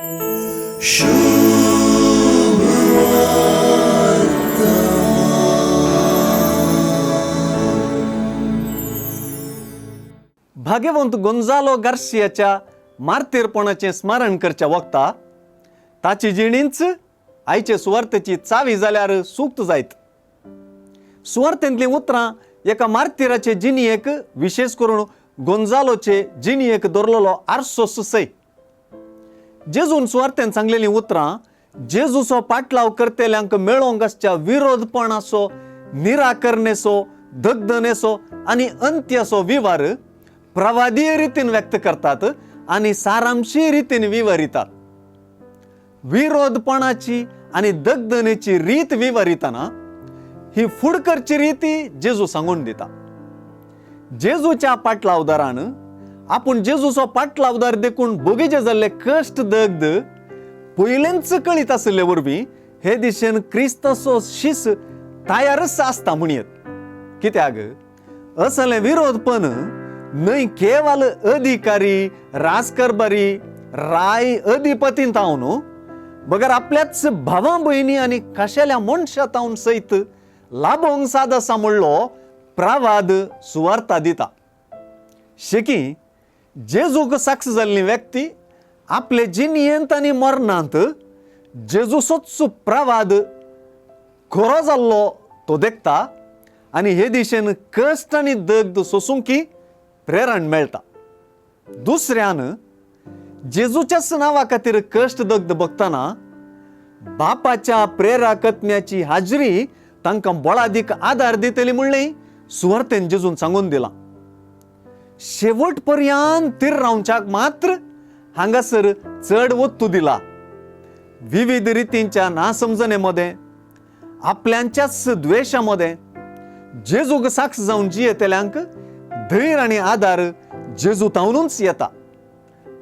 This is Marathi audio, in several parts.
भाग्यवंत गोंजालो गार्सियाच्या मार्तीरपणाचे स्मरण करच्या वक्ता ताची जिणींच आयचे सुवार्थेची चावी जाल्यार सूक्त जायत. सुवार्थेंतली उतरां एका मार्तीराचे जिणयेक विशेष करून गोंजालोचे जिणयेक दवरलेलो आरसो सय. जेजून सुवार्थेन सांगलेली उतरां जेजूचो पाटलाव करतेल्यांक मेळोंक आसच्या विरोधपणाचो, निराकरणेचो, दगदनेचो आनी अंत्याचो विवार प्रवादीय रितीन व्यक्त करतात आणि सारांशी रितीन विवरितात. विरोधपणाची आणि दगदनेची रीत विवरिताना ही फुडकरची रीती जेजू सांगून दिता. जेजूच्या पाटलावदारान आपूण जेजूचो पाटलावदार देखून बोगीचे जाल्ले कश्ट दगद पयलेंच कळीत आसले वरवीं हे दिशेन क्रिस्ताचो शिस तयारच आसता म्हणयत. कित्याक असले विरोधपण न्हय केवल अधिकारी, राजकारबारी, राय अधिपतीन तावन बगर आपल्याच भावां भयणी आणि खाशेल्या मनशां तावन सयत लाभोंक साद आसा म्हणलो प्रवाद सुवार्ता दिता. शेकी जेजूक साक्ष जाल्ली व्यक्ती आपले जिणयेंत आनी मरणांत जेजूचोच प्रवाद खरो जाल्लो तो देखता आनी हे दिशेन कश्ट आनी दगद सोसूंकी प्रेरण मेळटा. दुसऱ्यान जेजूच्याच नांवा खातीर कश्ट दगद भोगतना बापाच्या प्रेराकत्म्याची हाजरी तांकां बळादीक आदार दितली म्हणलें सुवार्थेन जेजून सांगून दिलां. शेवट पर्यंत थीर रावच्याक मात्र हांगासर चड वत्तू दिला. विविध रितींच्या नासमजणे आपल्यांच्याच द्वेषामध्ये जेजूक साक्ष जावन जियेतल्यांक धैर्य आणि आदार जेजू तावनूच येता.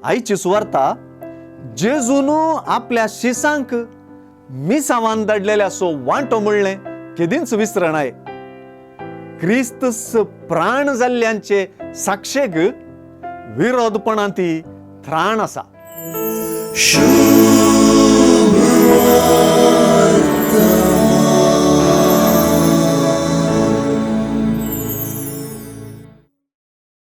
आयची सुवार्ता जेजून आपल्या शिसांक मिसावान धाडलेल्या सो वांटो म्हणलें केदींच विसरणाय. क्रिस्तस प्राण जाल्ल्यांचे साक्षेक विरोधपणांती त्राण आसा.